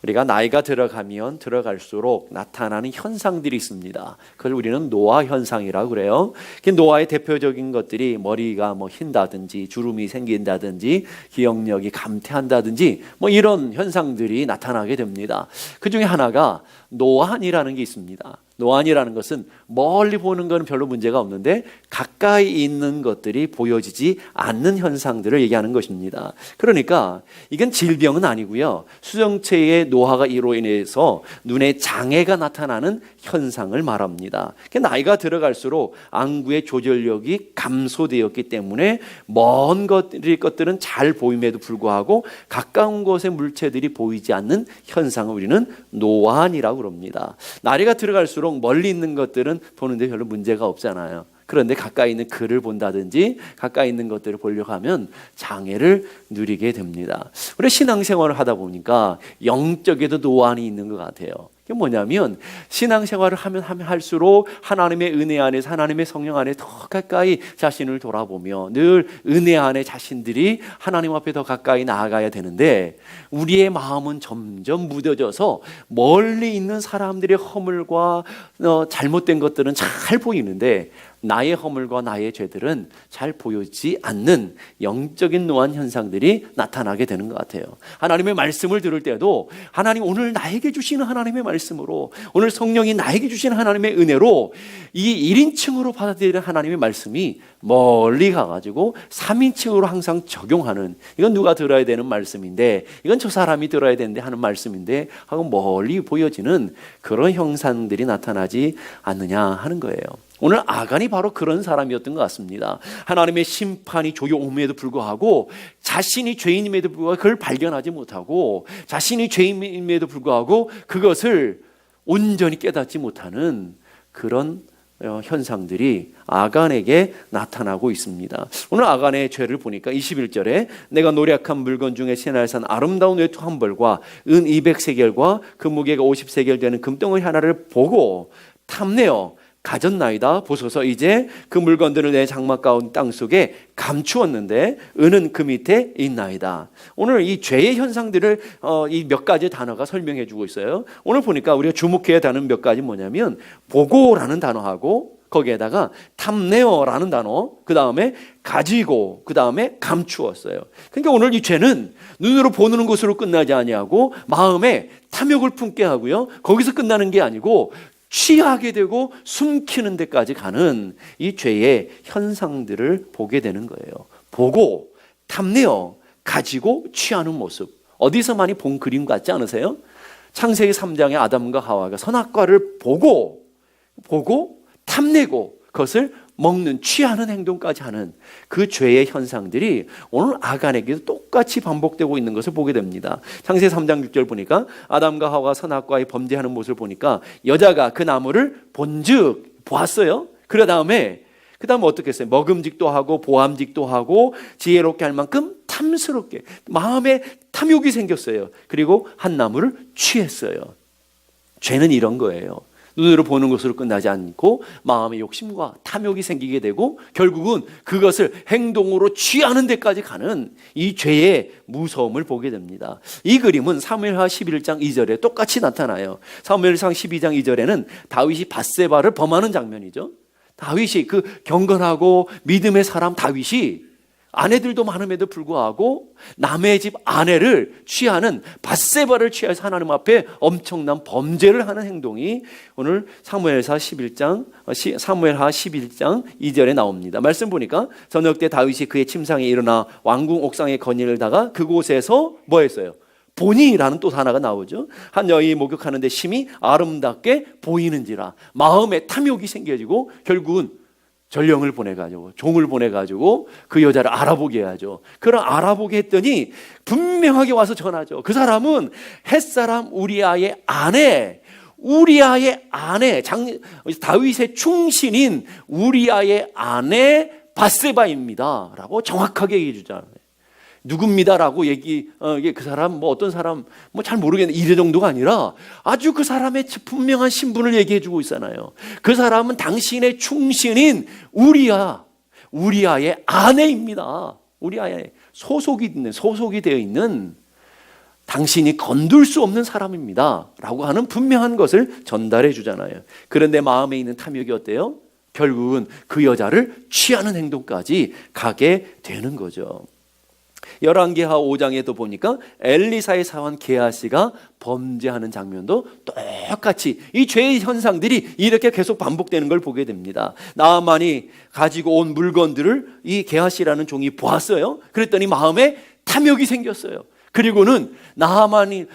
우리가 나이가 들어가면 들어갈수록 나타나는 현상들이 있습니다. 그걸 우리는 노화 현상이라고 그래요. 노화의 대표적인 것들이 머리가 흰다든지 주름이 생긴다든지 기억력이 감퇴한다든지 이런 현상들이 나타나게 됩니다. 그 중에 하나가 노안이라는 게 있습니다. 노안이라는 것은 멀리 보는 건 별로 문제가 없는데 가까이 있는 것들이 보여지지 않는 현상들을 얘기하는 것입니다. 그러니까 이건 질병은 아니고요. 수정체의 노화가 이로 인해서 눈에 장애가 나타나는 현상을 말합니다. 나이가 들어갈수록 안구의 조절력이 감소되었기 때문에 먼 것들은 잘 보임에도 불구하고 가까운 곳의 물체들이 보이지 않는 현상을 우리는 노안이라고 그럽니다. 나이가 들어갈수록 멀리 있는 것들은 보는데 별로 문제가 없잖아요. 그런데 가까이 있는 글을 본다든지 가까이 있는 것들을 보려고 하면 장애를 누리게 됩니다. 우리 신앙생활을 하다 보니까 영적에도 노안이 있는 것 같아요. 그게 뭐냐면 신앙생활을 하면 할수록 하나님의 은혜 안에서 하나님의 성령 안에 더 가까이 자신을 돌아보며 늘 은혜 안에 자신들이 하나님 앞에 더 가까이 나아가야 되는데 우리의 마음은 점점 무뎌져서 멀리 있는 사람들의 허물과 잘못된 것들은 잘 보이는데 나의 허물과 나의 죄들은 잘 보이지 않는 영적인 노안 현상들이 나타나게 되는 것 같아요. 하나님의 말씀을 들을 때도 하나님 오늘 나에게 주시는 하나님의 말씀으로 오늘 성령이 나에게 주시는 하나님의 은혜로 이 1인칭으로 받아들이는 하나님의 말씀이 멀리 가가지고 3인칭으로 항상 적용하는, 이건 누가 들어야 되는 말씀인데 이건 저 사람이 들어야 되는데 하는 말씀인데 하고 멀리 보여지는 그런 형상들이 나타나지 않느냐 하는 거예요. 오늘 아간이 바로 그런 사람이었던 것 같습니다. 하나님의 심판이 조여옴에도 불구하고 자신이 죄인임에도 불구하고 그걸 발견하지 못하고 자신이 죄인임에도 불구하고 그것을 온전히 깨닫지 못하는 그런 현상들이 아간에게 나타나고 있습니다. 오늘 아간의 죄를 보니까 21절에 내가 노력한 물건 중에 시내에 산 아름다운 외투 한 벌과 은 200세겔과 그 무게가 50세겔 되는 금덩어리 하나를 보고 탐내어 가졌나이다. 보소서 이제 그 물건들을 내 장막 가운 땅 속에 감추었는데 은은 그 밑에 있나이다. 오늘 이 죄의 현상들을 이 몇 가지 단어가 설명해 주고 있어요. 오늘 보니까 우리가 주목해야 하는 몇 가지 뭐냐면 보고라는 단어하고 거기에다가 탐내어라는 단어, 그 다음에 가지고, 그 다음에 감추었어요. 그러니까 오늘 이 죄는 눈으로 보는 것으로 끝나지 아니하고 마음에 탐욕을 품게 하고요. 거기서 끝나는 게 아니고 취하게 되고 숨기는 데까지 가는 이 죄의 현상들을 보게 되는 거예요. 보고, 탐내어, 가지고 취하는 모습. 어디서 많이 본 그림 같지 않으세요? 창세기 3장의 아담과 하와가 선악과를 보고 탐내고 그것을 먹는, 취하는 행동까지 하는 그 죄의 현상들이 오늘 아간에게도 똑같이 반복되고 있는 것을 보게 됩니다. 창세기 3장 6절 보니까 아담과 하와가 선악과에 범죄하는 모습을 보니까 여자가 그 나무를 본즉 보았어요. 그 다음에 어떻게 했어요? 먹음직도 하고 보암직도 하고 지혜롭게 할 만큼 탐스럽게 마음에 탐욕이 생겼어요. 그리고 한 나무를 취했어요. 죄는 이런 거예요. 눈으로 보는 것으로 끝나지 않고 마음의 욕심과 탐욕이 생기게 되고 결국은 그것을 행동으로 취하는 데까지 가는 이 죄의 무서움을 보게 됩니다. 이 그림은 사무엘하 11장 2절에 똑같이 나타나요. 사무엘상 12장 2절에는 다윗이 밧세바를 범하는 장면이죠. 다윗이 그 경건하고 믿음의 사람 다윗이 아내들도 많음에도 불구하고 남의 집 아내를 취하는 밧세바를 취해서 하나님 앞에 엄청난 범죄를 하는 행동이 오늘 사무엘하 11장 2절에 나옵니다. 말씀 보니까 저녁 때 다윗이 그의 침상에 일어나 왕궁 옥상에 거닐다가 그곳에서 뭐 했어요? 보니라는 또 하나가 나오죠. 한 여인이 목욕하는데 심히 아름답게 보이는지라. 마음에 탐욕이 생겨지고 결국은 전령을 보내가지고 종을 보내가지고 그 여자를 알아보게 해야죠. 그럼 알아보게 했더니 분명하게 와서 전하죠. 그 사람은 햇사람 우리아의 아내 다윗의 충신인 우리아의 아내 밧세바입니다 라고 정확하게 얘기해 주잖아요. 누굽니다라고 그 사람 어떤 사람 잘 모르겠는데 이래 정도가 아니라 아주 그 사람의 분명한 신분을 얘기해 주고 있잖아요. 그 사람은 당신의 충신인 우리아의 아내입니다. 우리아의 소속이 되어 있는 당신이 건들 수 없는 사람입니다 라고 하는 분명한 것을 전달해 주잖아요. 그런데 마음에 있는 탐욕이 어때요? 결국은 그 여자를 취하는 행동까지 가게 되는 거죠. 열왕기하 5장에도 보니까 엘리사의 사환 게하시가 범죄하는 장면도 똑같이 이 죄의 현상들이 이렇게 계속 반복되는 걸 보게 됩니다. 나아만이 가지고 온 물건들을 이 게하시라는 종이 보았어요. 그랬더니 마음에 탐욕이 생겼어요. 그리고는 나하만이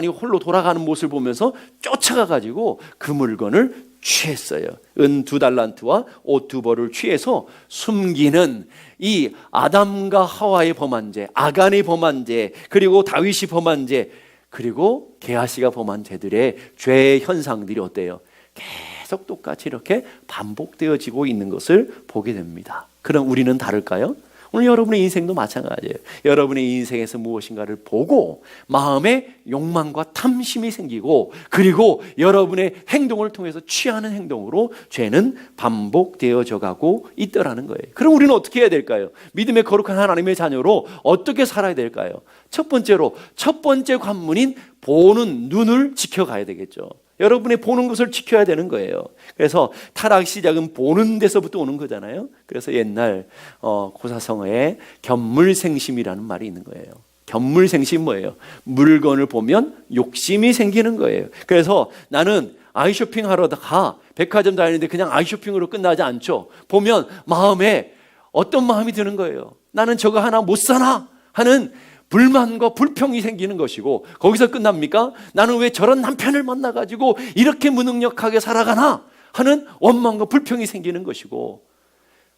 홀로 돌아가는 모습을 보면서 쫓아가 가지고 그 물건을 취했어요. 은 2달란트와 옷 2벌을 취해서 숨기는 이 아담과 하와의 범한 죄, 아간의 범한 죄, 그리고 다윗이 범한 죄, 그리고 게하시가 범한 죄들의 죄의 현상들이 어때요? 계속 똑같이 이렇게 반복되어지고 있는 것을 보게 됩니다. 그럼 우리는 다를까요? 오늘 여러분의 인생도 마찬가지예요. 여러분의 인생에서 무엇인가를 보고 마음에 욕망과 탐심이 생기고, 그리고 여러분의 행동을 통해서 취하는 행동으로 죄는 반복되어져 가고 있더라는 거예요. 그럼 우리는 어떻게 해야 될까요? 믿음의 거룩한 하나님의 자녀로 어떻게 살아야 될까요? 첫 번째로, 첫 번째 관문인 보는 눈을 지켜가야 되겠죠. 여러분의 보는 것을 지켜야 되는 거예요. 그래서 타락 시작은 보는 데서부터 오는 거잖아요. 그래서 옛날 고사성어에 견물생심이라는 말이 있는 거예요. 견물생심 뭐예요? 물건을 보면 욕심이 생기는 거예요. 그래서 나는 아이쇼핑 하러 가, 백화점 다니는데 그냥 아이쇼핑으로 끝나지 않죠. 보면 마음에 어떤 마음이 드는 거예요? 나는 저거 하나 못 사나 하는 불만과 불평이 생기는 것이고, 거기서 끝납니까? 나는 왜 저런 남편을 만나가지고 이렇게 무능력하게 살아가나 하는 원망과 불평이 생기는 것이고,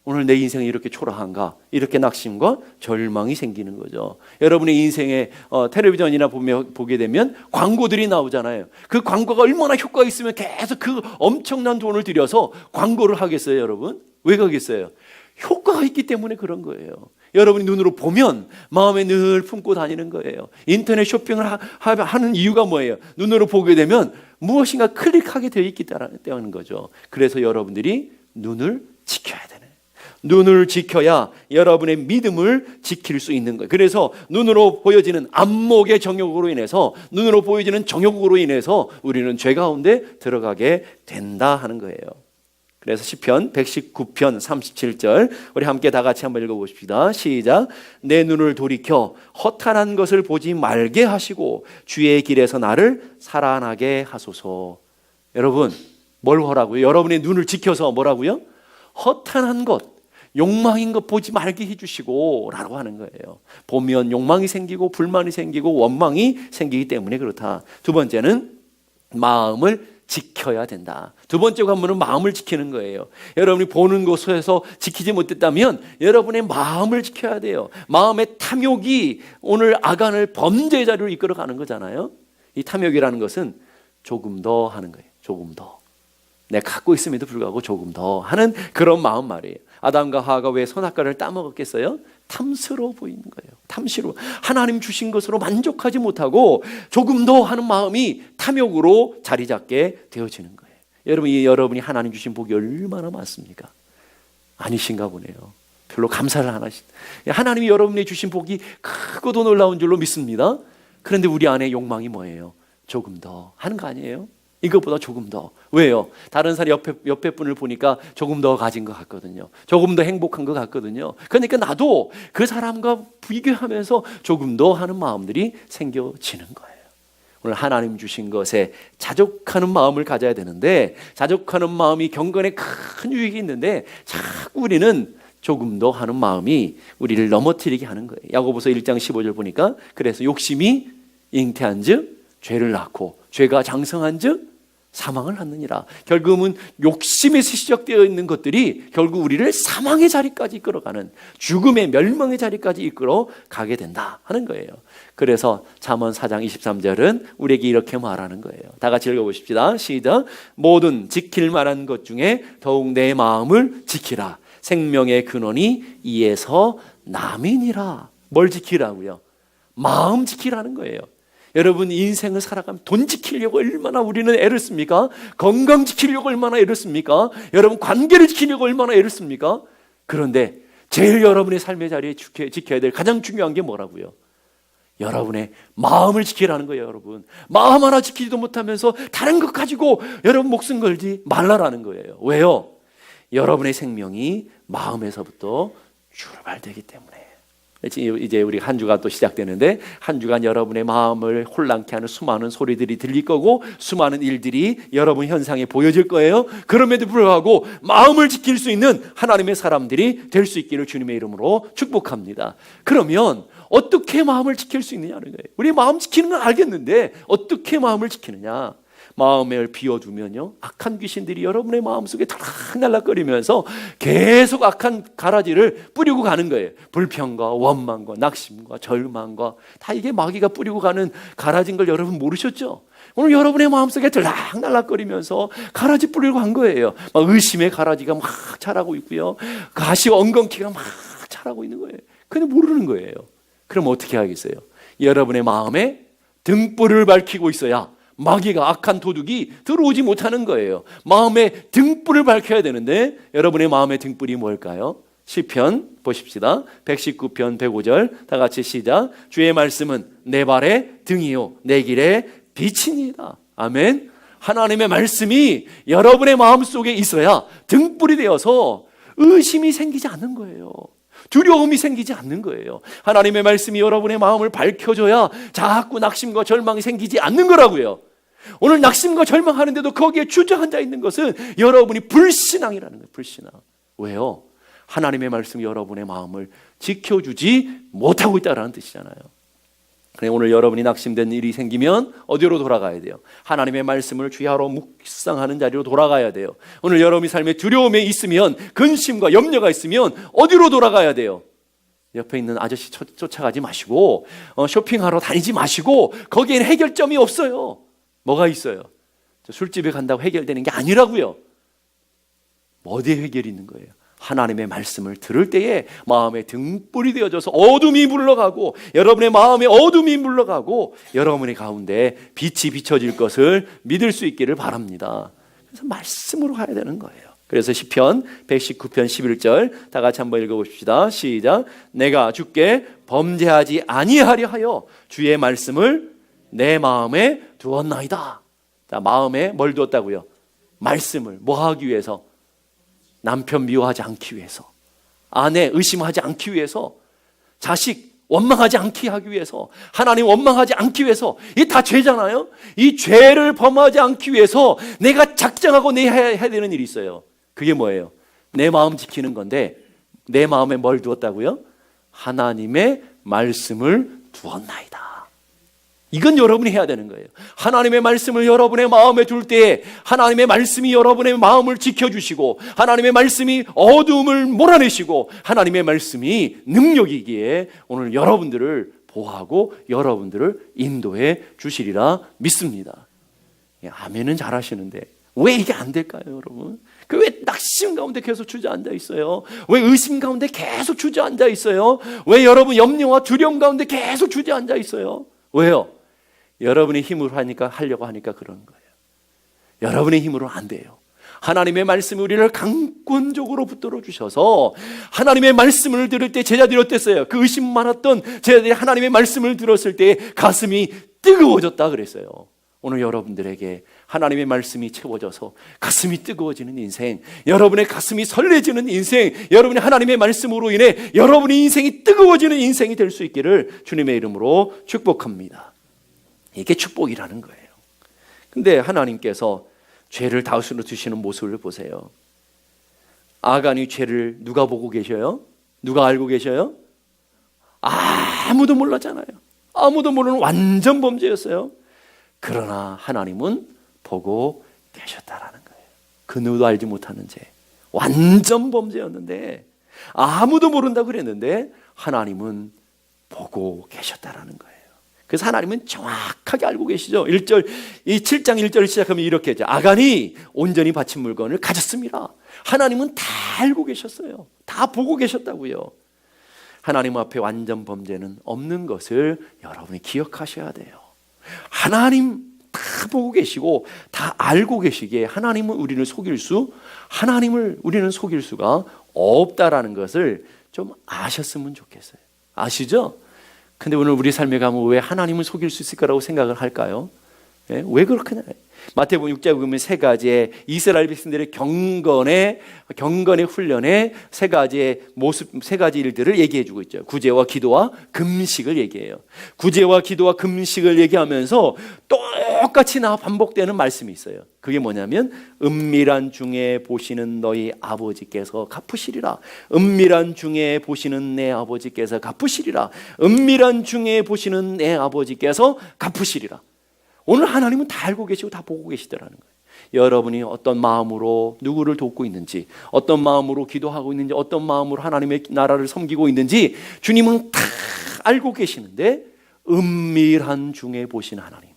오늘 내 인생이 이렇게 초라한가, 이렇게 낙심과 절망이 생기는 거죠. 여러분의 인생에 텔레비전이나 보게 되면 광고들이 나오잖아요. 그 광고가 얼마나 효과가 있으면 계속 그 엄청난 돈을 들여서 광고를 하겠어요, 여러분? 왜 그러겠어요? 효과가 있기 때문에 그런 거예요. 여러분이 눈으로 보면 마음에 늘 품고 다니는 거예요. 인터넷 쇼핑을 하는 이유가 뭐예요? 눈으로 보게 되면 무엇인가 클릭하게 되어 있기 때문인 거죠. 그래서 여러분들이 눈을 지켜야 되는, 눈을 지켜야 여러분의 믿음을 지킬 수 있는 거예요. 그래서 눈으로 보여지는 안목의 정욕으로 인해서, 눈으로 보여지는 정욕으로 인해서 우리는 죄 가운데 들어가게 된다 하는 거예요. 그래서 시편 119편 37절 우리 함께 다 같이 한번 읽어보십시다. 시작. 내 눈을 돌이켜 허탄한 것을 보지 말게 하시고 주의 길에서 나를 살아나게 하소서. 여러분, 뭘 하라고요? 여러분의 눈을 지켜서 뭐라고요? 허탄한 것, 욕망인 것 보지 말게 해주시고 라고 하는 거예요. 보면 욕망이 생기고 불만이 생기고 원망이 생기기 때문에 그렇다. 두 번째는 마음을 지켜야 된다. 두 번째 관문은 마음을 지키는 거예요. 여러분이 보는 것에서 지키지 못했다면 여러분의 마음을 지켜야 돼요. 마음의 탐욕이 오늘 아간을 범죄의 자리로 이끌어가는 거잖아요. 이 탐욕이라는 것은 조금 더 하는 거예요. 조금 더. 내가 갖고 있음에도 불구하고 조금 더 하는 그런 마음 말이에요. 아담과 하와가 왜 선악과를 따먹었겠어요? 탐스러워 보이는 거예요. 탐스러워. 하나님 주신 것으로 만족하지 못하고 조금 더 하는 마음이 탐욕으로 자리 잡게 되어지는 거예요. 여러분이 하나님 주신 복이 얼마나 많습니까? 아니신가 보네요. 별로 감사를 안 하신. 하나님이 여러분이 주신 복이 크고도 놀라운 줄로 믿습니다. 그런데 우리 안에 욕망이 뭐예요? 조금 더 하는 거 아니에요? 이것보다 조금 더. 왜요? 다른 사람 옆에 분을 보니까 조금 더 가진 것 같거든요. 조금 더 행복한 것 같거든요. 그러니까 나도 그 사람과 비교하면서 조금 더 하는 마음들이 생겨지는 거예요. 오늘 하나님 주신 것에 자족하는 마음을 가져야 되는데, 자족하는 마음이 경건에 큰 유익이 있는데 자꾸 우리는 조금 더 하는 마음이 우리를 넘어뜨리게 하는 거예요. 야고보서 1장 15절 보니까 그래서 욕심이 잉태한 즉 죄를 낳고 죄가 장성한 즉 사망을 낳느니라. 결국은 욕심에서 시작되어 있는 것들이 결국 우리를 사망의 자리까지 이끌어가는, 죽음의 멸망의 자리까지 이끌어가게 된다 하는 거예요. 그래서 잠언 4장 23절은 우리에게 이렇게 말하는 거예요. 다 같이 읽어보십시다. 시작. 모든 지킬 만한 것 중에 더욱 내 마음을 지키라. 생명의 근원이 이에서 남이니라. 뭘 지키라고요? 마음 지키라는 거예요. 여러분 인생을 살아가면 돈 지키려고 얼마나 우리는 애를 씁니까? 건강 지키려고 얼마나 애를 씁니까? 여러분 관계를 지키려고 얼마나 애를 씁니까? 그런데 제일 여러분의 삶의 자리에 지켜야 될 가장 중요한 게 뭐라고요? 여러분의 마음을 지키라는 거예요, 여러분. 마음 하나 지키지도 못하면서 다른 것 가지고 여러분 목숨 걸지 말라라는 거예요. 왜요? 여러분의 생명이 마음에서부터 출발되기 때문에. 이제 우리 한 주가 또 시작되는데, 한 주간 여러분의 마음을 혼란케 하는 수많은 소리들이 들릴 거고 수많은 일들이 여러분 현상에 보여질 거예요. 그럼에도 불구하고 마음을 지킬 수 있는 하나님의 사람들이 될 수 있기를 주님의 이름으로 축복합니다. 그러면 어떻게 마음을 지킬 수 있느냐는 거예요. 우리 마음 지키는 건 알겠는데 어떻게 마음을 지키느냐? 마음을 비워두면요, 악한 귀신들이 여러분의 마음속에 달락달락거리면서 계속 악한 가라지를 뿌리고 가는 거예요. 불평과 원망과 낙심과 절망과 다 이게 마귀가 뿌리고 가는 가라지인 걸 여러분 모르셨죠? 오늘 여러분의 마음속에 들락날락거리면서 가라지 뿌리고 간 거예요. 막 의심의 가라지가 막 자라고 있고요, 가시 엉겅퀴가 막 자라고 있는 거예요. 근데 모르는 거예요. 그럼 어떻게 하겠어요? 여러분의 마음에 등불을 밝히고 있어야 마귀가, 악한 도둑이 들어오지 못하는 거예요. 마음에 등불을 밝혀야 되는데 여러분의 마음의 등불이 뭘까요? 시편 보십시다. 119편 105절 다 같이 시작. 주의 말씀은 내 발의 등이요 내 길의 빛이니이다. 아멘. 하나님의 말씀이 여러분의 마음속에 있어야 등불이 되어서 의심이 생기지 않는 거예요. 두려움이 생기지 않는 거예요. 하나님의 말씀이 여러분의 마음을 밝혀줘야 자꾸 낙심과 절망이 생기지 않는 거라고요. 오늘 낙심과 절망하는데도 거기에 주저앉아 있는 것은 여러분이 불신앙이라는 거예요. 불신앙. 왜요? 하나님의 말씀이 여러분의 마음을 지켜주지 못하고 있다는 뜻이잖아요. 그래, 오늘 여러분이 낙심된 일이 생기면 어디로 돌아가야 돼요? 하나님의 말씀을 주야로 묵상하는 자리로 돌아가야 돼요. 오늘 여러분이 삶에 두려움에 있으면, 근심과 염려가 있으면 어디로 돌아가야 돼요? 옆에 있는 아저씨 쫓아가지 마시고 쇼핑하러 다니지 마시고 거기에는 해결점이 없어요. 뭐가 있어요? 술집에 간다고 해결되는 게 아니라고요. 어디에 해결이 있는 거예요? 하나님의 말씀을 들을 때에 마음에 등불이 되어져서 어둠이 물러가고, 여러분의 마음에 어둠이 물러가고 여러분의 가운데 빛이 비춰질 것을 믿을 수 있기를 바랍니다. 그래서 말씀으로 가야 되는 거예요. 그래서 시편 119편 11절 다 같이 한번 읽어봅시다. 시작. 내가 주께 범죄하지 아니하려 하여 주의 말씀을 내 마음에 두었나이다. 자, 마음에 뭘 두었다고요? 말씀을. 뭐 하기 위해서? 남편 미워하지 않기 위해서, 아내 의심하지 않기 위해서, 자식 원망하지 않게 하기 위해서, 하나님 원망하지 않기 위해서. 이게 다 죄잖아요. 이 죄를 범하지 않기 위해서 내가 작정하고 내가 해야 되는 일이 있어요. 그게 뭐예요? 내 마음 지키는 건데, 내 마음에 뭘 두었다고요? 하나님의 말씀을 두었나이다. 이건 여러분이 해야 되는 거예요. 하나님의 말씀을 여러분의 마음에 둘 때 하나님의 말씀이 여러분의 마음을 지켜주시고, 하나님의 말씀이 어둠을 몰아내시고, 하나님의 말씀이 능력이기에 오늘 여러분들을 보호하고 여러분들을 인도해 주시리라 믿습니다. 아멘은 잘하시는데 왜 이게 안 될까요, 여러분? 왜 낙심 가운데 계속 주저앉아 있어요? 왜 의심 가운데 계속 주저앉아 있어요? 왜 여러분 염려와 두려움 가운데 계속 주저앉아 있어요? 왜요? 여러분의 힘으로 하려고 하니까 그러는 거예요. 여러분의 힘으로 안 돼요. 하나님의 말씀이 우리를 강권적으로 붙들어 주셔서, 하나님의 말씀을 들을 때 제자들이 어땠어요? 그 의심 많았던 제자들이 하나님의 말씀을 들었을 때 가슴이 뜨거워졌다 그랬어요. 오늘 여러분들에게 하나님의 말씀이 채워져서 가슴이 뜨거워지는 인생, 여러분의 가슴이 설레지는 인생, 여러분의 하나님의 말씀으로 인해 여러분의 인생이 뜨거워지는 인생이 될 수 있기를 주님의 이름으로 축복합니다. 이게 축복이라는 거예요. 근데 하나님께서 죄를 다스려 두시는 모습을 보세요. 아간이 죄를 누가 보고 계셔요? 누가 알고 계셔요? 아무도 몰랐잖아요. 아무도 모르는 완전 범죄였어요. 그러나 하나님은 보고 계셨다라는 거예요. 그 누구도 알지 못하는 죄, 완전 범죄였는데, 아무도 모른다고 그랬는데 하나님은 보고 계셨다라는 거예요. 그래서 하나님은 정확하게 알고 계시죠. 1절, 이 7장 1절을 시작하면 이렇게 하죠. 아간이 온전히 바친 물건을 가졌습니다. 하나님은 다 알고 계셨어요. 다 보고 계셨다고요. 하나님 앞에 완전 범죄는 없는 것을 여러분이 기억하셔야 돼요. 하나님 다 보고 계시고 다 알고 계시기에 하나님은 우리를 속일 수가 없다라는 것을 좀 아셨으면 좋겠어요. 아시죠? 근데 오늘 우리 삶에 가면 왜 하나님을 속일 수 있을 거라고 생각을 할까요? 예? 왜 그렇게 마태복음 6장에 보면 세 가지의 이스라엘 백성들의 경건의 훈련에 세 가지의 모습, 세 가지 일들을 얘기해 주고 있죠. 구제와 기도와 금식을 얘기해요. 구제와 기도와 금식을 얘기하면서 똑같이 반복되는 말씀이 있어요. 그게 뭐냐면 은밀한 중에 보시는 너희 아버지께서 갚으시리라. 은밀한 중에 보시는 내 아버지께서 갚으시리라. 은밀한 중에 보시는 내 아버지께서 갚으시리라. 오늘 하나님은 다 알고 계시고 다 보고 계시더라는 거예요. 여러분이 어떤 마음으로 누구를 돕고 있는지, 어떤 마음으로 기도하고 있는지, 어떤 마음으로 하나님의 나라를 섬기고 있는지 주님은 다 알고 계시는데 은밀한 중에 보시는 하나님,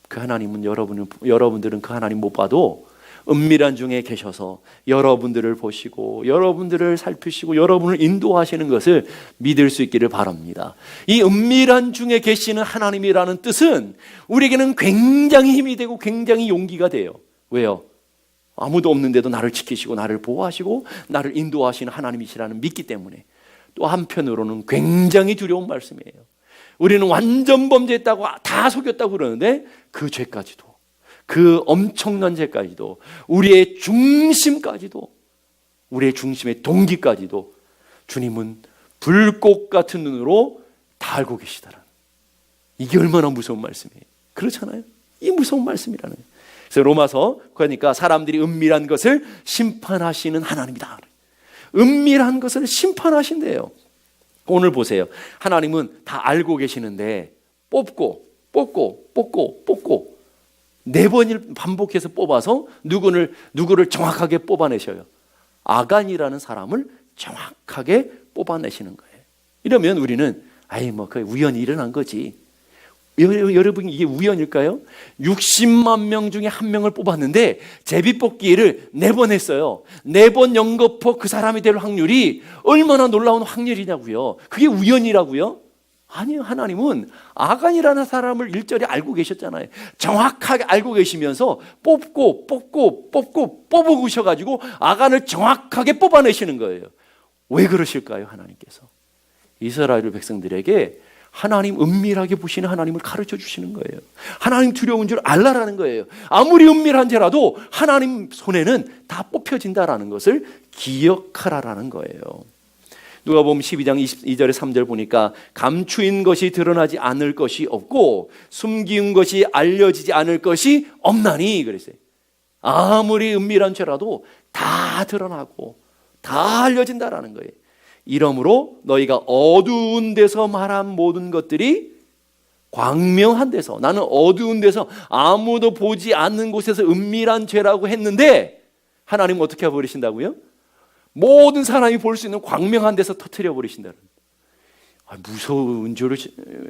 그 하나님은 여러분들은 그 하나님 못 봐도 은밀한 중에 계셔서 여러분들을 보시고 여러분들을 살피시고 여러분을 인도하시는 것을 믿을 수 있기를 바랍니다. 이 은밀한 중에 계시는 하나님이라는 뜻은 우리에게는 굉장히 힘이 되고 굉장히 용기가 돼요. 왜요? 아무도 없는데도 나를 지키시고 나를 보호하시고 나를 인도하시는 하나님이시라는 믿기 때문에. 또 한편으로는 굉장히 두려운 말씀이에요. 우리는 완전 범죄했다고 다 속였다고 그러는데 그 죄까지도, 그 엄청난 죄까지도, 우리의 중심까지도, 우리의 중심의 동기까지도 주님은 불꽃 같은 눈으로 다 알고 계시다라는, 이게 얼마나 무서운 말씀이에요. 그렇잖아요. 이 무서운 말씀이라는 거예요. 그래서 로마서 그러니까 사람들이 은밀한 것을 심판하시는 하나님이다. 은밀한 것을 심판하신대요. 오늘 보세요. 하나님은 다 알고 계시는데 뽑고 4번을 반복해서 뽑아서 누구를 정확하게 뽑아내셔요. 아간이라는 사람을 정확하게 뽑아내시는 거예요. 이러면 우리는 그 우연히 일어난 거지. 여러분, 이게 우연일까요? 60만 명 중에 1명을 뽑았는데 제비뽑기를 4번 했어요. 4번 연거푸 그 사람이 될 확률이 얼마나 놀라운 확률이냐고요. 그게 우연이라고요? 아니요. 하나님은 아간이라는 사람을 일절에 알고 계셨잖아요. 정확하게 알고 계시면서 뽑으셔가지고 아간을 정확하게 뽑아내시는 거예요. 왜 그러실까요? 하나님께서 이스라엘 백성들에게 하나님 은밀하게 보시는 하나님을 가르쳐 주시는 거예요. 하나님 두려운 줄 알라라는 거예요. 아무리 은밀한 죄라도 하나님 손에는 다 뽑혀진다라는 것을 기억하라라는 거예요. 누가복음 12장 22절에 3절 보니까 감추인 것이 드러나지 않을 것이 없고 숨긴 것이 알려지지 않을 것이 없나니 그랬어요. 아무리 은밀한 죄라도 다 드러나고 다 알려진다라는 거예요. 이러므로 너희가 어두운 데서 말한 모든 것들이 광명한 데서, 나는 어두운 데서 아무도 보지 않는 곳에서 은밀한 죄라고 했는데 하나님은 어떻게 해버리신다고요? 모든 사람이 볼 수 있는 광명한 데서 터뜨려 버리신다는. 무서운 줄,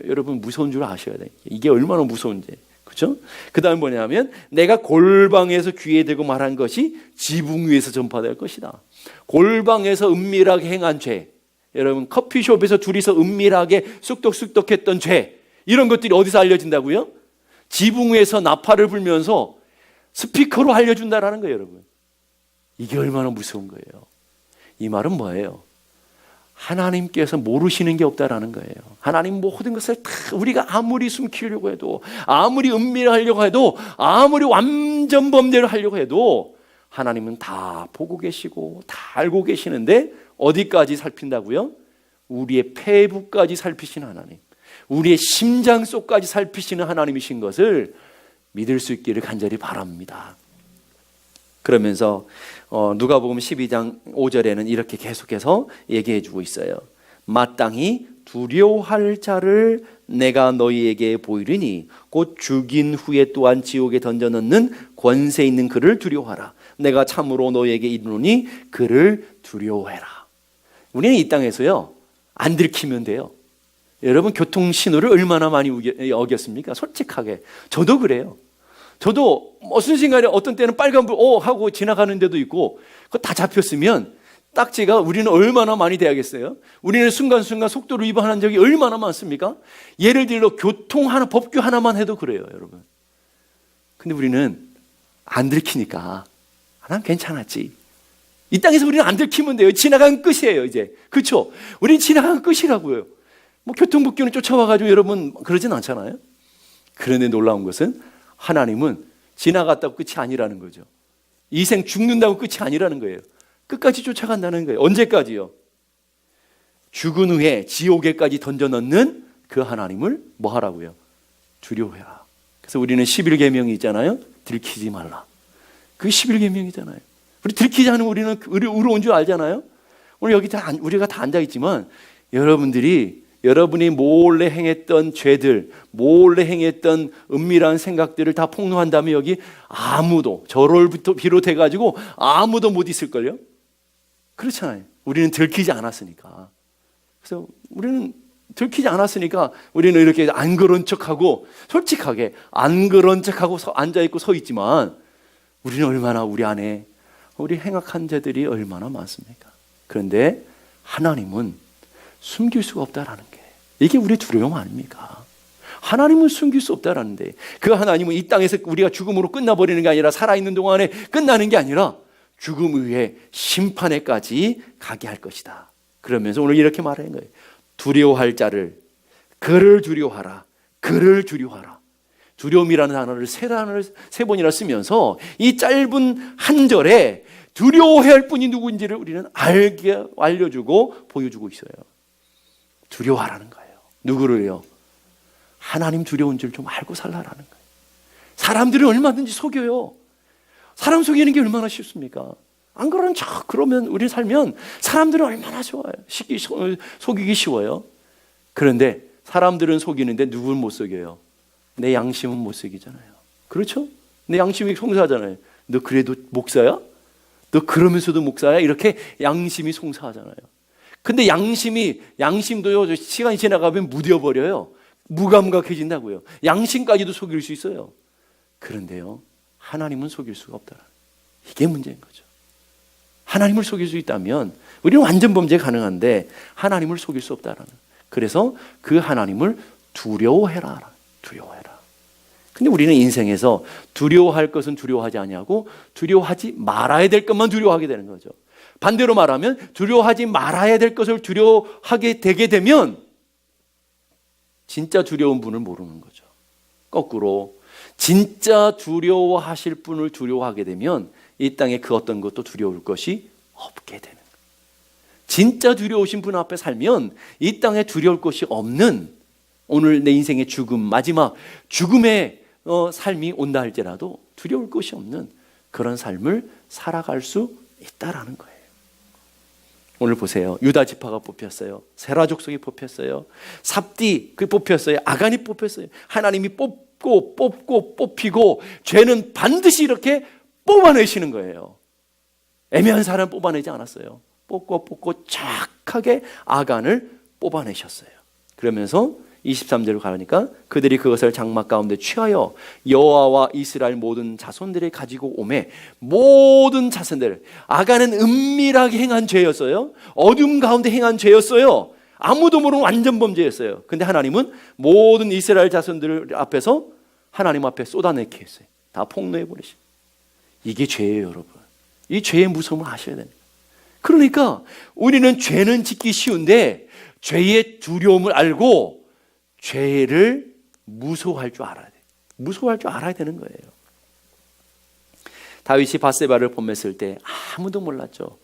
여러분 무서운 줄 아셔야 돼요. 이게 얼마나 무서운지. 그렇죠? 그 다음 뭐냐면 내가 골방에서 귀에 대고 말한 것이 지붕 위에서 전파될 것이다. 골방에서 은밀하게 행한 죄, 여러분 커피숍에서 둘이서 은밀하게 쑥덕쑥덕했던 죄, 이런 것들이 어디서 알려진다고요? 지붕 위에서 나팔을 불면서 스피커로 알려준다라는 거예요. 여러분, 이게 얼마나 무서운 거예요. 이 말은 뭐예요? 하나님께서 모르시는 게 없다라는 거예요. 하나님 모든 것을 다 우리가 아무리 숨기려고 해도, 아무리 은밀하려고 해도, 아무리 완전 범죄를 하려고 해도 하나님은 다 보고 계시고 다 알고 계시는데 어디까지 살핀다고요? 우리의 폐부까지 살피시는 하나님, 우리의 심장 속까지 살피시는 하나님이신 것을 믿을 수 있기를 간절히 바랍니다. 그러면서 누가복음 12장 5절에는 이렇게 계속해서 얘기해 주고 있어요. 마땅히 두려워할 자를 내가 너희에게 보이리니 곧 죽인 후에 또한 지옥에 던져넣는 권세 있는 그를 두려워하라. 내가 참으로 너희에게 이르노니 그를 두려워해라. 우리는 이 땅에서요 안 들키면 돼요. 여러분 교통신호를 얼마나 많이 어겼습니까? 솔직하게 저도 그래요. 저도 무슨 순간에 어떤 때는 빨간불 하고 지나가는 데도 있고, 그거 다 잡혔으면 딱지가 우리는 얼마나 많이 돼야겠어요? 우리는 순간순간 속도를 위반한 적이 얼마나 많습니까? 예를 들어 법규 하나만 해도 그래요, 여러분. 근데 우리는 안 들키니까 난 괜찮았지. 이 땅에서 우리는 안 들키면 돼요. 지나간 끝이에요, 이제. 그렇죠? 우리는 지나간 끝이라고요. 뭐 교통법규는 쫓아와가지고 여러분 그러진 않잖아요. 그런데 놀라운 것은 하나님은 지나갔다고 끝이 아니라는 거죠. 이 생 죽는다고 끝이 아니라는 거예요. 끝까지 쫓아간다는 거예요. 언제까지요? 죽은 후에 지옥에까지 던져넣는 그 하나님을 뭐 하라고요? 두려워해라. 그래서 우리는 11계명이 있잖아요. 들키지 말라. 그게 11계명이잖아요. 우리 들키지 않으면 우리는 의로운 줄 알잖아요. 오늘 여기 우리가 다 앉아있지만 여러분이 몰래 행했던 죄들, 몰래 행했던 은밀한 생각들을 다 폭로한다면 여기 아무도, 저를 비롯해가지고 아무도 못 있을걸요? 그렇잖아요. 우리는 들키지 않았으니까. 그래서 우리는 들키지 않았으니까 우리는 이렇게 안 그런 척하고 솔직하게 안 그런 척하고 앉아있고 서 있지만 우리는 얼마나 우리 안에 우리 행악한 자들이 얼마나 많습니까? 그런데 하나님은 숨길 수가 없다라는 게 이게 우리의 두려움 아닙니까? 하나님은 숨길 수 없다라는데 그 하나님은 이 땅에서 우리가 죽음으로 끝나버리는 게 아니라 살아있는 동안에 끝나는 게 아니라 죽음 후에 심판에까지 가게 할 것이다. 그러면서 오늘 이렇게 말하는 거예요. 두려워할 자를 그를 두려워하라. 그를 두려워하라. 두려움이라는 단어를 세 번이나 쓰면서 이 짧은 한 절에 두려워해야 할 분이 누구인지를 우리는 알려주고 보여주고 있어요. 두려워하라는 거예요. 누구를요? 하나님 두려운 줄 좀 알고 살라라는 거예요. 사람들은 얼마든지 속여요. 사람 속이는 게 얼마나 쉽습니까? 안 그러는 척 그러면 우리 살면 사람들은 얼마나 좋아요. 속이기 쉬워요. 그런데 사람들은 속이는데 누구는 못 속여요? 내 양심은 못 속이잖아요. 그렇죠? 내 양심이 송사하잖아요. 너 그래도 목사야? 너 그러면서도 목사야? 이렇게 양심이 송사하잖아요. 근데 양심도요, 시간이 지나가면 무뎌버려요. 무감각해진다고요. 양심까지도 속일 수 있어요. 그런데요, 하나님은 속일 수가 없다. 이게 문제인 거죠. 하나님을 속일 수 있다면 우리는 완전 범죄 가능한데 하나님을 속일 수 없다라는. 그래서 그 하나님을 두려워해라. 두려워해라. 근데 우리는 인생에서 두려워할 것은 두려워하지 아니하고 두려워하지 말아야 될 것만 두려워하게 되는 거죠. 반대로 말하면 두려워하지 말아야 될 것을 두려워하게 되게 되면 진짜 두려운 분을 모르는 거죠. 거꾸로 진짜 두려워하실 분을 두려워하게 되면 이 땅에 그 어떤 것도 두려울 것이 없게 되는 거예요. 진짜 두려우신 분 앞에 살면 이 땅에 두려울 것이 없는 오늘 내 인생의 죽음, 마지막 죽음의 삶이 온다 할지라도 두려울 것이 없는 그런 삶을 살아갈 수 있다라는 거예요. 오늘 보세요. 유다 지파가 뽑혔어요. 세라 족속이 뽑혔어요. 삽디 뽑혔어요. 아간이 뽑혔어요. 하나님이 뽑히고 죄는 반드시 이렇게 뽑아내시는 거예요. 애매한 사람 뽑아내지 않았어요. 뽑고 착하게 아간을 뽑아내셨어요. 그러면서 23절로 가니까 그들이 그것을 장막 가운데 취하여 여호와와 이스라엘 모든 자손들이 가지고 오매 모든 자손들 아간은 은밀하게 행한 죄였어요. 어둠 가운데 행한 죄였어요. 아무도 모르는 완전 범죄였어요. 근데 하나님은 모든 이스라엘 자손들 앞에서 하나님 앞에 쏟아내게 했어요. 다 폭로해버리시고. 이게 죄예요, 여러분. 이 죄의 무서움을 아셔야 됩니다. 그러니까 우리는 죄는 짓기 쉬운데 죄의 두려움을 알고 죄를 무서워할 줄 알아야 돼요. 무서워할 줄 알아야 되는 거예요. 다윗이 밧세바를 범했을 때 아무도 몰랐죠.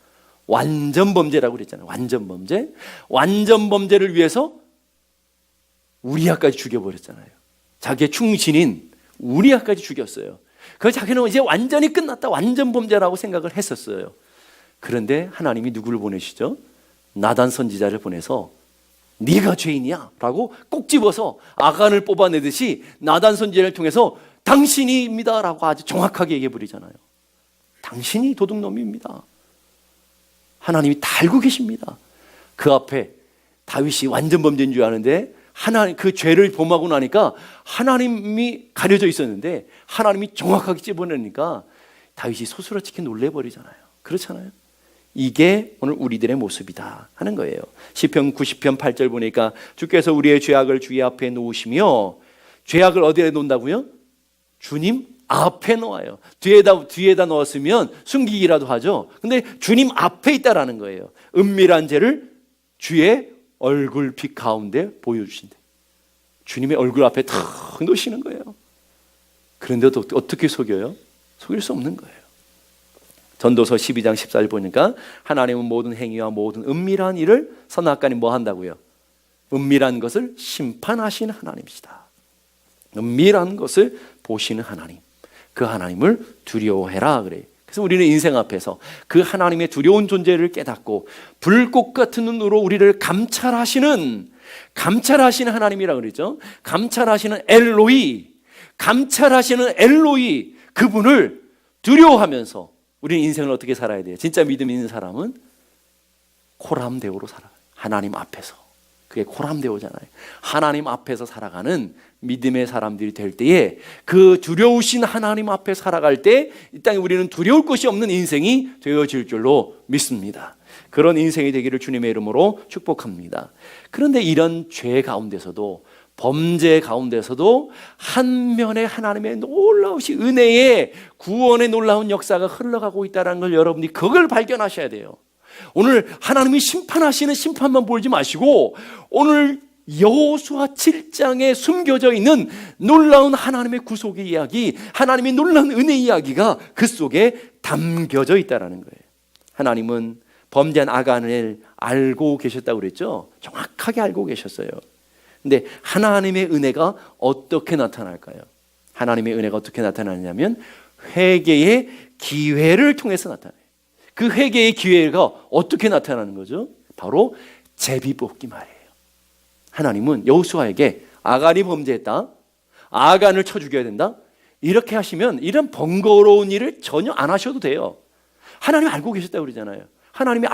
완전 범죄라고 그랬잖아요. 완전 범죄. 완전 범죄를 위해서 우리아까지 죽여버렸잖아요. 자기의 충신인 우리아까지 죽였어요. 그래서 자기는 이제 완전히 끝났다. 완전 범죄라고 생각을 했었어요. 그런데 하나님이 누구를 보내시죠? 나단 선지자를 보내서 네가 죄인이야 라고 꼭 집어서 아간을 뽑아내듯이 나단 선지자를 통해서 당신입니다 라고 아주 정확하게 얘기해 버리잖아요. 당신이 도둑놈입니다. 하나님이 다 알고 계십니다. 그 앞에 다윗이 완전 범죄인 줄 아는데 하나님 그 죄를 범하고 나니까 하나님이 가려져 있었는데 하나님이 정확하게 집어내니까 다윗이 소스라치게 놀래버리잖아요. 그렇잖아요. 이게 오늘 우리들의 모습이다 하는 거예요. 시편 90편 8절 보니까 주께서 우리의 죄악을 주의 앞에 놓으시며 죄악을 어디에 놓는다고요? 주님 앞에 놓아요. 뒤에다 넣었으면 숨기기라도 하죠. 근데 주님 앞에 있다라는 거예요. 은밀한 죄를 주의 얼굴빛 가운데 보여주신대. 주님의 얼굴 앞에 탁 놓으시는 거예요. 그런데도 어떻게 속여요? 속일 수 없는 거예요. 전도서 12장 14절 보니까 하나님은 모든 행위와 모든 은밀한 일을 선악간에 뭐 한다고요? 은밀한 것을 심판하시는 하나님이시다. 은밀한 것을 보시는 하나님, 그 하나님을 두려워해라 그래요. 그래서 우리는 인생 앞에서 그 하나님의 두려운 존재를 깨닫고 불꽃 같은 눈으로 우리를 감찰하시는 하나님이라고 그러죠. 감찰하시는 엘로이, 그분을 두려워하면서 우리는 인생을 어떻게 살아야 돼요? 진짜 믿음 있는 사람은 코람데오로 살아요. 하나님 앞에서. 그게 코람데오잖아요. 하나님 앞에서 살아가는 믿음의 사람들이 될 때에 그 두려우신 하나님 앞에 살아갈 때 이 땅에 우리는 두려울 것이 없는 인생이 되어질 줄로 믿습니다. 그런 인생이 되기를 주님의 이름으로 축복합니다. 그런데 이런 죄 가운데서도, 범죄 가운데서도 한면에 하나님의 놀라우신 은혜의 구원의 놀라운 역사가 흘러가고 있다는 걸 여러분이 그걸 발견하셔야 돼요. 오늘 하나님이 심판하시는 심판만 보지 마시고 오늘 여호수아 7장에 숨겨져 있는 놀라운 하나님의 구속의 이야기, 하나님의 놀라운 은혜 이야기가 그 속에 담겨져 있다는 거예요. 하나님은 범죄한 아간을 알고 계셨다고 그랬죠. 정확하게 알고 계셨어요. 근데 하나님의 은혜가 어떻게 나타날까요? 하나님의 은혜가 어떻게 나타나냐면 회개의 기회를 통해서 나타나요. 그 회개의 기회가 어떻게 나타나는 거죠? 바로 제비뽑기 말이에요. 하나님은 여호수아에게 아간이 범죄했다, 아간을 쳐 죽여야 된다, 이렇게 하시면 이런 번거로운 일을 전혀 안 하셔도 돼요. 하나님 알고 계셨다고 그러잖아요. 하나님이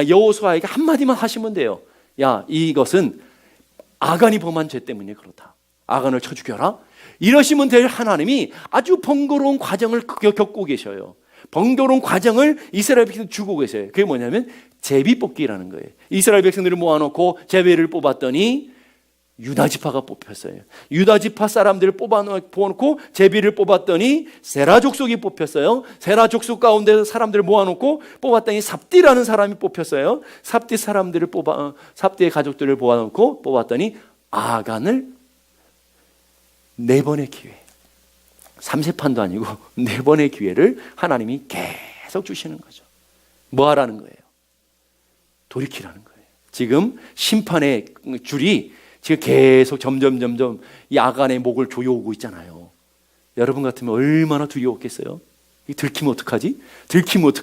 여호수아에게 한마디만 하시면 돼요. 야, 이것은 아간이 범한 죄 때문에 그렇다. 아간을 쳐 죽여라. 이러시면 될 하나님이 아주 번거로운 과정을 겪고 계셔요. 번거로운 과정을 이스라엘 백성들 주고 계세요. 그게 뭐냐면 제비뽑기라는 거예요. 이스라엘 백성들을 모아놓고 제비를 뽑았더니 유다지파가 뽑혔어요. 유다지파 사람들을 뽑아놓고 제비를 뽑았더니 세라 족속이 뽑혔어요. 세라 족속 가운데 사람들을 모아놓고 뽑았더니 삽디라는 사람이 뽑혔어요. 삽디의 가족들을 모아놓고 뽑았더니 아간을 4번의 기회, 30판도 아니고 4번의 기회를 하나님이 계속 주시는 거죠. 뭐 하라는 거예요? 돌이키라는 거예요. 지금 심판의 줄이 지금 계속 점점 이 아간의 목을 조여오고 있잖아요. 여러분 같으면 얼마나 두려웠겠어요? 들키면 어떡하지? 들키면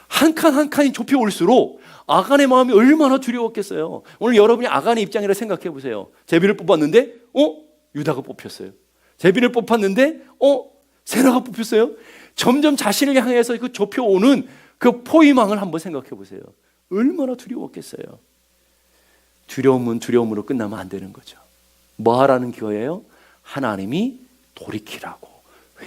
한 칸 한 칸이 좁혀올수록 아간의 마음이 얼마나 두려웠겠어요. 오늘 여러분이 아간의 입장이라 생각해 보세요. 제비를 뽑았는데 유다가 뽑혔어요. 제비를 뽑았는데 세라가 뽑혔어요. 점점 자신을 향해서 그 좁혀오는 그 포위망을 한번 생각해 보세요. 얼마나 두려웠겠어요. 두려움은 두려움으로 끝나면 안 되는 거죠. 뭐 하라는 기회예요? 하나님이 돌이키라고,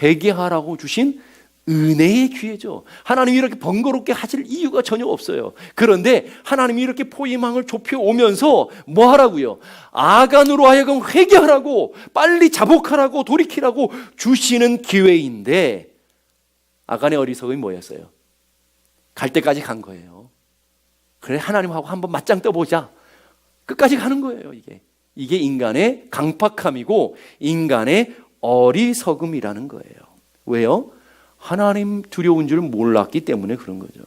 회개하라고 주신 은혜의 기회죠. 하나님이 이렇게 번거롭게 하실 이유가 전혀 없어요. 그런데 하나님이 이렇게 포위망을 좁혀오면서 뭐 하라고요? 아간으로 하여금 회개하라고, 빨리 자복하라고, 돌이키라고 주시는 기회인데 아간의 어리석음이 뭐였어요? 갈 때까지 간 거예요. 그래, 하나님하고 한번 맞짱 떠보자. 끝까지 가는 거예요. 이게 인간의 강팍함이고 인간의 어리석음이라는 거예요. 왜요? 하나님 두려운 줄 몰랐기 때문에 그런 거죠.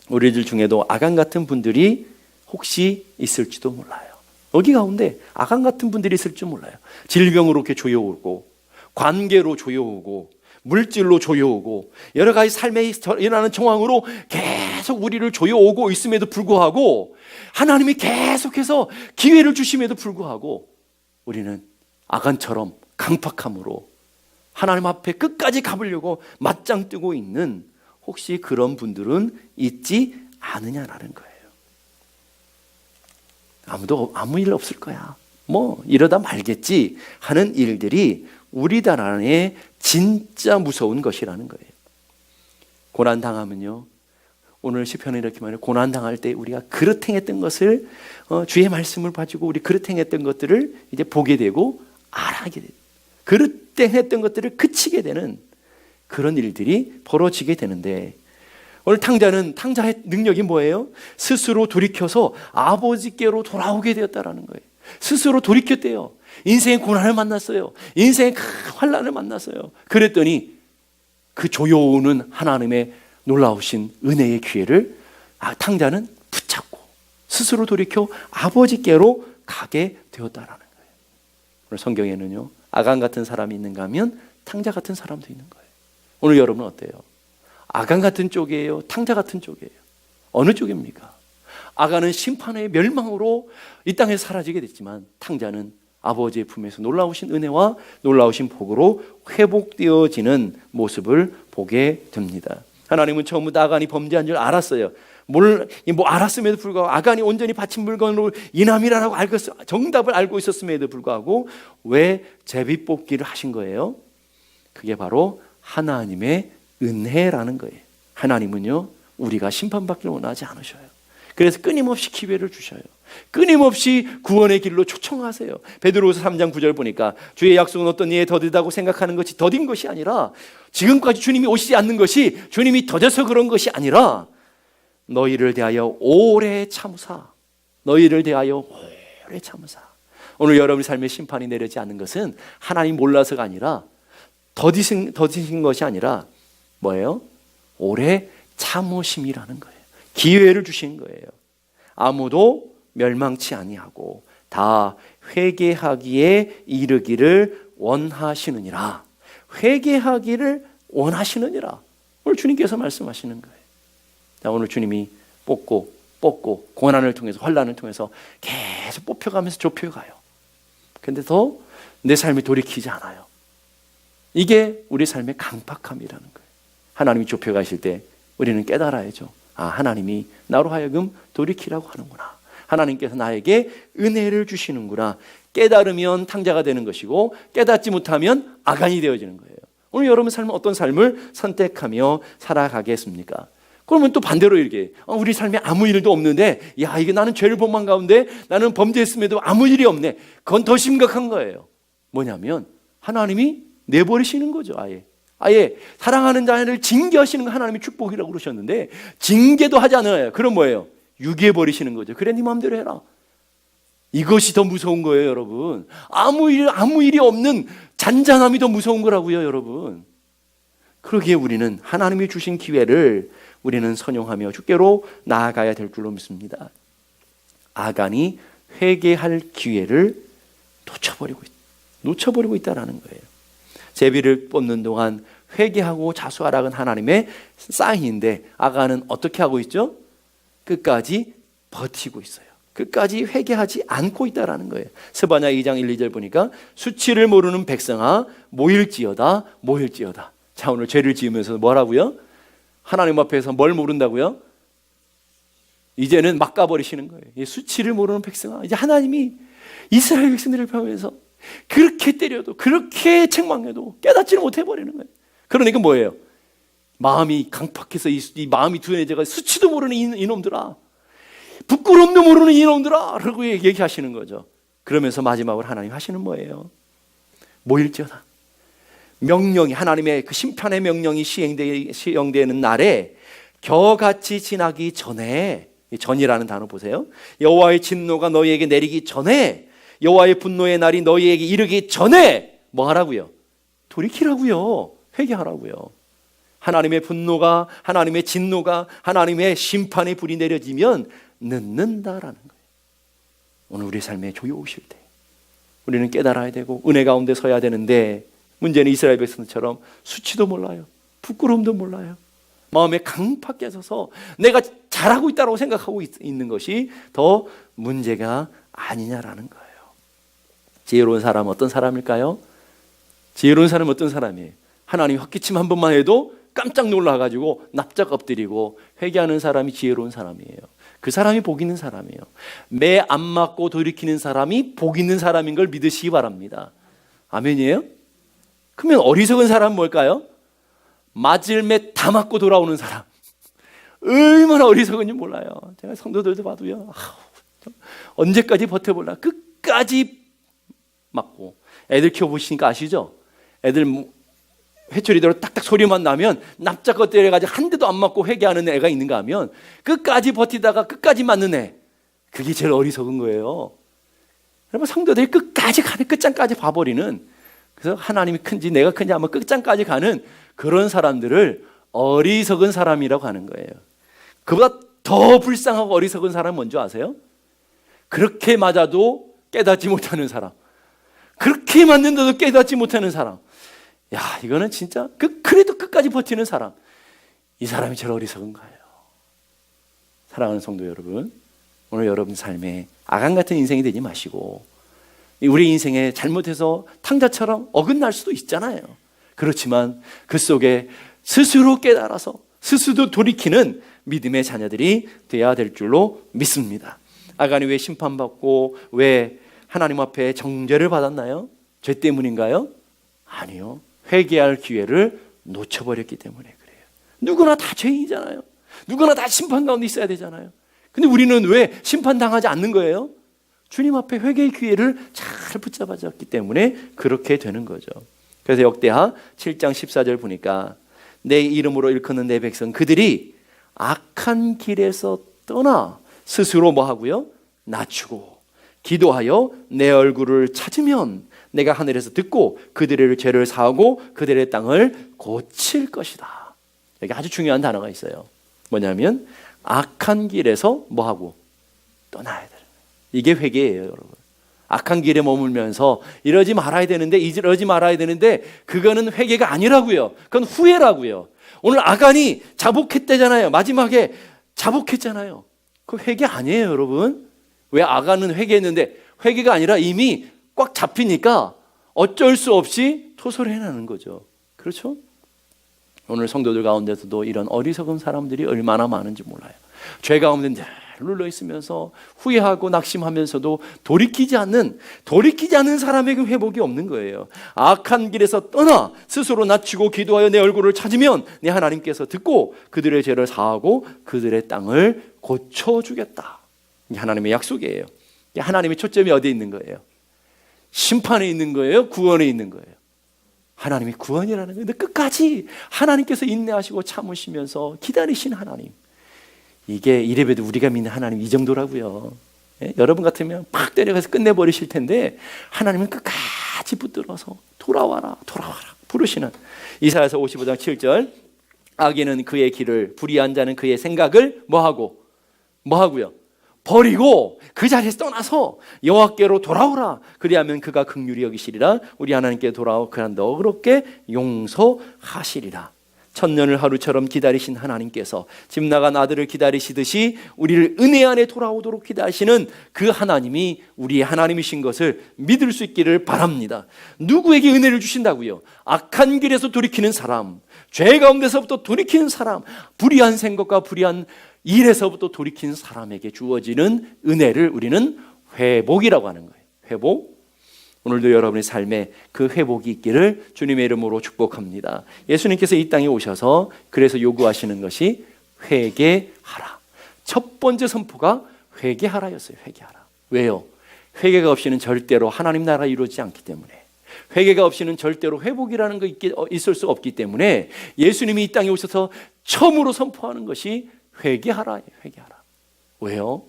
우리들 중에도 아간 같은 분들이 혹시 있을지도 몰라요. 여기 가운데 아간 같은 분들이 있을 줄 몰라요. 질병으로 이렇게 조여오고, 관계로 조여오고, 물질로 조여오고, 여러 가지 삶에 일어나는 정황으로 계속 우리를 조여오고 있음에도 불구하고, 하나님이 계속해서 기회를 주심에도 불구하고 우리는 아간처럼 강팍함으로 하나님 앞에 끝까지 가보려고 맞짱 뜨고 있는, 혹시 그런 분들은 있지 않느냐라는 거예요. 아무 일 없을 거야, 뭐 이러다 말겠지 하는 일들이 우리 날 안에 진짜 무서운 것이라는 거예요. 고난당하면요, 오늘 시편에 이렇게 말해요. 고난당할 때 우리가 그릇 행했던 것을, 주의 말씀을 가지고 우리 그릇 행했던 것들을 이제 보게 되고 알아하게 돼요. 그릇 행했던 것들을 그치게 되는 그런 일들이 벌어지게 되는데, 오늘 탕자의 능력이 뭐예요? 스스로 돌이켜서 아버지께로 돌아오게 되었다라는 거예요. 스스로 돌이켰대요. 인생의 고난을 만났어요. 인생의 큰 환난을 만났어요. 그랬더니 그 조여오는 하나님의 놀라우신 은혜의 기회를 탕자는 붙잡고 스스로 돌이켜 아버지께로 가게 되었다라는 거예요. 오늘 성경에는요, 아간 같은 사람이 있는가 하면 탕자 같은 사람도 있는 거예요. 오늘 여러분은 어때요? 아간 같은 쪽이에요? 탕자 같은 쪽이에요? 어느 쪽입니까? 아간은 심판의 멸망으로 이 땅에서 사라지게 됐지만 탕자는 아버지의 품에서 놀라우신 은혜와 놀라우신 복으로 회복되어지는 모습을 보게 됩니다. 하나님은 처음부터 아간이 범죄한 줄 알았어요. 알았음에도 불구하고 아간이 온전히 바친 물건으로 이남이라고 정답을 알고 있었음에도 불구하고 왜 제비뽑기를 하신 거예요? 그게 바로 하나님의 은혜라는 거예요. 하나님은요, 우리가 심판받기를 원하지 않으셔요. 그래서 끊임없이 기회를 주셔요. 끊임없이 구원의 길로 초청하세요. 베드로후서 3장 9절 보니까 주의 약속은 어떤 이에 더디다고 생각하는 것이 더딘 것이 아니라, 지금까지 주님이 오시지 않는 것이 주님이 더뎌서 그런 것이 아니라 너희를 대하여 오래 참으사. 너희를 대하여 오래 참으사. 오늘 여러분의 삶에 심판이 내려지 않는 것은 하나님 몰라서가 아니라 더디신 것이 아니라 뭐예요? 오래 참으심이라는 거예요. 기회를 주신 거예요. 아무도 멸망치 아니하고 다 회개하기에 이르기를 원하시느니라. 회개하기를 원하시느니라. 오늘 주님께서 말씀하시는 거예요. 자, 오늘 주님이 뽑고 고난을 통해서, 환난을 통해서 계속 뽑혀가면서 좁혀가요. 근데 더 내 삶이 돌이키지 않아요. 이게 우리 삶의 강팍함이라는 거예요. 하나님이 좁혀가실 때 우리는 깨달아야죠. 하나님이 나로 하여금 돌이키라고 하는구나. 하나님께서 나에게 은혜를 주시는구나. 깨달으면 탕자가 되는 것이고, 깨닫지 못하면 아간이 되어지는 거예요. 오늘 여러분 삶은 어떤 삶을 선택하며 살아가겠습니까? 그러면 또 반대로 이렇게 우리 삶에 아무 일도 없는데, 이게 나는 죄를 범한 가운데 나는 범죄했음에도 아무 일이 없네. 그건 더 심각한 거예요. 뭐냐면 하나님이 내버리시는 거죠. 아예 사랑하는 자를 징계하시는 거 하나님이 축복이라고 그러셨는데, 징계도 하지 않아요. 그럼 뭐예요? 유기해버리시는 거죠. 그래, 네 마음대로 해라. 이것이 더 무서운 거예요, 여러분. 아무 일이 없는 잔잔함이 더 무서운 거라고요, 여러분. 그러기에 우리는 하나님이 주신 기회를 우리는 선용하며 주께로 나아가야 될 줄로 믿습니다. 아간이 회개할 기회를 놓쳐버리고 있다는 거예요. 제비를 뽑는 동안 회개하고 자수하라는 하나님의 사인인데, 아간은 어떻게 하고 있죠? 끝까지 버티고 있어요. 끝까지 회개하지 않고 있다는 거예요. 스바냐 2장 1, 2절 보니까 수치를 모르는 백성아 모일지어다. 자, 오늘 죄를 지으면서 뭐라고요? 하나님 앞에서 뭘 모른다고요? 이제는 막 가버리시는 거예요. 수치를 모르는 백성아. 이제 하나님이 이스라엘 백성들을 보면서 그렇게 때려도, 그렇게 책망해도 깨닫지를 못해버리는 거예요. 그러니까 뭐예요? 마음이 강팍해서 이 마음이 둔해져가 수치도 모르는 이놈들아, 부끄럼도 모르는 이놈들아 라고 얘기하시는 거죠. 그러면서 마지막으로 하나님 하시는 뭐예요? 모일지어다. 명령이, 하나님의 그 심판의 명령이 시행되는 날에 겨같이 지나기 전에, 전이라는 단어 보세요. 여호와의 진노가 너희에게 내리기 전에, 여호와의 분노의 날이 너희에게 이르기 전에 뭐 하라고요? 돌이키라고요. 회개하라고요. 하나님의 분노가, 하나님의 진노가, 하나님의 심판의 불이 내려지면 늦는다라는 거예요. 오늘 우리 삶에 조여오실 때 우리는 깨달아야 되고 은혜 가운데 서야 되는데, 문제는 이스라엘 백성처럼 수치도 몰라요. 부끄러움도 몰라요. 마음에 강팍해 서서 내가 잘하고 있다고 생각하고 있는 것이 더 문제가 아니냐라는 거예요. 지혜로운 사람은 어떤 사람일까요? 지혜로운 사람은 어떤 사람이에요? 하나님이 헛기침 한 번만 해도 깜짝 놀라가지고 납작 엎드리고 회개하는 사람이 지혜로운 사람이에요. 그 사람이 복 있는 사람이에요. 매 안 맞고 돌이키는 사람이 복 있는 사람인 걸 믿으시기 바랍니다. 아멘이에요? 그러면 어리석은 사람은 뭘까요? 맞을 매 다 맞고 돌아오는 사람. 얼마나 어리석은지 몰라요. 제가 성도들도 봐도요, 언제까지 버텨볼라. 끝까지 맞고. 애들 키워보시니까 아시죠? 애들 회초리대로 딱딱 소리만 나면 납작거 때려가지고 한 대도 안 맞고 회개하는 애가 있는가 하면 끝까지 버티다가 끝까지 맞는 애, 그게 제일 어리석은 거예요. 여러분, 성도들이 끝까지 가는, 끝장까지 봐버리는, 그래서 하나님이 큰지 내가 큰지 한번 끝장까지 가는 그런 사람들을 어리석은 사람이라고 하는 거예요. 그보다 더 불쌍하고 어리석은 사람은 뭔지 아세요? 그렇게 맞아도 깨닫지 못하는 사람, 그렇게 맞는데도 깨닫지 못하는 사람. 야, 이거는 진짜 그래도 끝까지 버티는 사람, 이 사람이 제일 어리석은 거예요. 사랑하는 성도 여러분, 오늘 여러분 삶에 아간 같은 인생이 되지 마시고, 우리 인생에 잘못해서 탕자처럼 어긋날 수도 있잖아요. 그렇지만 그 속에 스스로 깨달아서 스스로 돌이키는 믿음의 자녀들이 되어야 될 줄로 믿습니다. 아간이 왜 심판받고 왜 하나님 앞에 정죄를 받았나요? 죄 때문인가요? 아니요. 회개할 기회를 놓쳐버렸기 때문에 그래요. 누구나 다 죄인이잖아요. 누구나 다 심판 가운데 있어야 되잖아요. 근데 우리는 왜 심판당하지 않는 거예요? 주님 앞에 회개의 기회를 잘 붙잡아졌기 때문에 그렇게 되는 거죠. 그래서 역대하 7장 14절 보니까 내 이름으로 일컫는 내 백성 그들이 악한 길에서 떠나 스스로 뭐 하고요? 낮추고 기도하여 내 얼굴을 찾으면 내가 하늘에서 듣고 그들의 죄를 사하고 그들의 땅을 고칠 것이다. 여기 아주 중요한 단어가 있어요. 뭐냐면 악한 길에서 뭐 하고 떠나야 되는 거예요. 이게 회개예요, 여러분. 악한 길에 머물면서 이러지 말아야 되는데 이러지 말아야 되는데 그거는 회개가 아니라고요. 그건 후회라고요. 오늘 아간이 자복했대잖아요. 마지막에 자복했잖아요. 그 회개 아니에요, 여러분. 왜 아간은 회개했는데 회개가 아니라 이미 꽉 잡히니까 어쩔 수 없이 토설해 나는 거죠. 그렇죠? 오늘 성도들 가운데서도 이런 어리석은 사람들이 얼마나 많은지 몰라요. 죄 가운데 늘 눌러 있으면서 후회하고 낙심하면서도 돌이키지 않는 사람에게 회복이 없는 거예요. 악한 길에서 떠나 스스로 낮추고 기도하여 내 얼굴을 찾으면 내 하나님께서 듣고 그들의 죄를 사하고 그들의 땅을 고쳐주겠다. 이게 하나님의 약속이에요. 하나님의 초점이 어디에 있는 거예요? 심판에 있는 거예요? 구원에 있는 거예요? 하나님이 구원이라는 거예요. 근데 끝까지 하나님께서 인내하시고 참으시면서 기다리신 하나님, 이게 이래봬도 우리가 믿는 하나님 이 정도라고요. 예? 여러분 같으면 팍 때려가서 끝내버리실 텐데 하나님은 끝까지 붙들어서 돌아와라 부르시는, 이사야서 55장 7절 악인은 그의 길을, 불의한 자는 그의 생각을 뭐하고요? 버리고 그 자리에서 떠나서 여호와께로 돌아오라. 그리하면 그가 긍휼히 여기시리라. 우리 하나님께 돌아오 그가 너그럽게 용서하시리라. 천년을 하루처럼 기다리신 하나님께서 집 나간 아들을 기다리시듯이 우리를 은혜 안에 돌아오도록 기다리시는 그 하나님이 우리의 하나님이신 것을 믿을 수 있기를 바랍니다. 누구에게 은혜를 주신다고요? 악한 길에서 돌이키는 사람, 죄 가운데서부터 돌이키는 사람, 불의한 생각과 불의한 일에서부터 돌이킨 사람에게 주어지는 은혜를 우리는 회복이라고 하는 거예요. 회복. 오늘도 여러분의 삶에 그 회복이 있기를 주님의 이름으로 축복합니다. 예수님께서 이 땅에 오셔서 그래서 요구하시는 것이 회개하라. 첫 번째 선포가 회개하라였어요. 회개하라. 왜요? 회개가 없이는 절대로 하나님 나라 이루어지지 않기 때문에, 회개가 없이는 절대로 회복이라는 거 있을 수 없기 때문에 예수님이 이 땅에 오셔서 처음으로 선포하는 것이 회개하라. 회개하라. 왜요?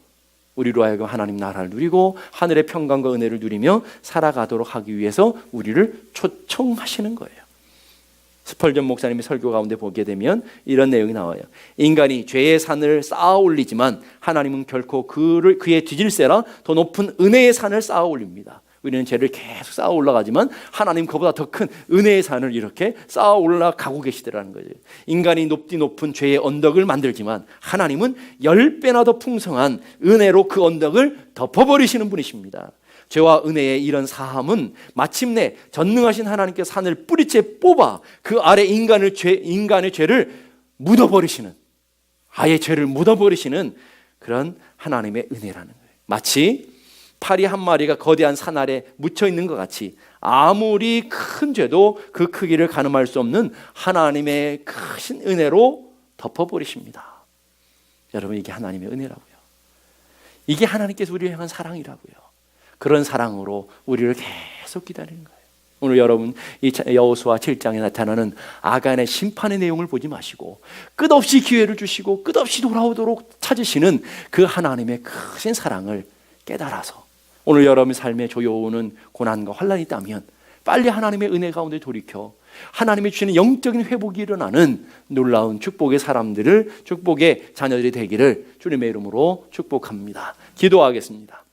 우리로 하여금 하나님 나라를 누리고 하늘의 평강과 은혜를 누리며 살아가도록 하기 위해서 우리를 초청하시는 거예요. 스펄전 목사님의 설교 가운데 보게 되면 이런 내용이 나와요. 인간이 죄의 산을 쌓아 올리지만 하나님은 결코 그의 뒤질세라 더 높은 은혜의 산을 쌓아 올립니다. 우리는 죄를 계속 쌓아 올라가지만 하나님 그보다 더 큰 은혜의 산을 이렇게 쌓아 올라가고 계시더라는 거죠. 인간이 높은 죄의 언덕을 만들지만 하나님은 10배나 더 풍성한 은혜로 그 언덕을 덮어버리시는 분이십니다. 죄와 은혜의 이런 사함은 마침내 전능하신 하나님께서 산을 뿌리째 뽑아 그 아래 인간의 죄를 묻어버리시는, 아예 죄를 묻어버리시는 그런 하나님의 은혜라는 거예요. 마치 파리 한 마리가 거대한 산 아래 묻혀 있는 것 같이 아무리 큰 죄도 그 크기를 가늠할 수 없는 하나님의 크신 은혜로 덮어버리십니다. 여러분, 이게 하나님의 은혜라고요. 이게 하나님께서 우리를 향한 사랑이라고요. 그런 사랑으로 우리를 계속 기다리는 거예요. 오늘 여러분 이 여호수아 7장에 나타나는 아간의 심판의 내용을 보지 마시고 끝없이 기회를 주시고 끝없이 돌아오도록 찾으시는 그 하나님의 크신 사랑을 깨달아서 오늘 여러분의 삶에 조여오는 고난과 환난이 있다면 빨리 하나님의 은혜 가운데 돌이켜 하나님이 주시는 영적인 회복이 일어나는 놀라운 축복의 사람들을 축복의 자녀들이 되기를 주님의 이름으로 축복합니다. 기도하겠습니다.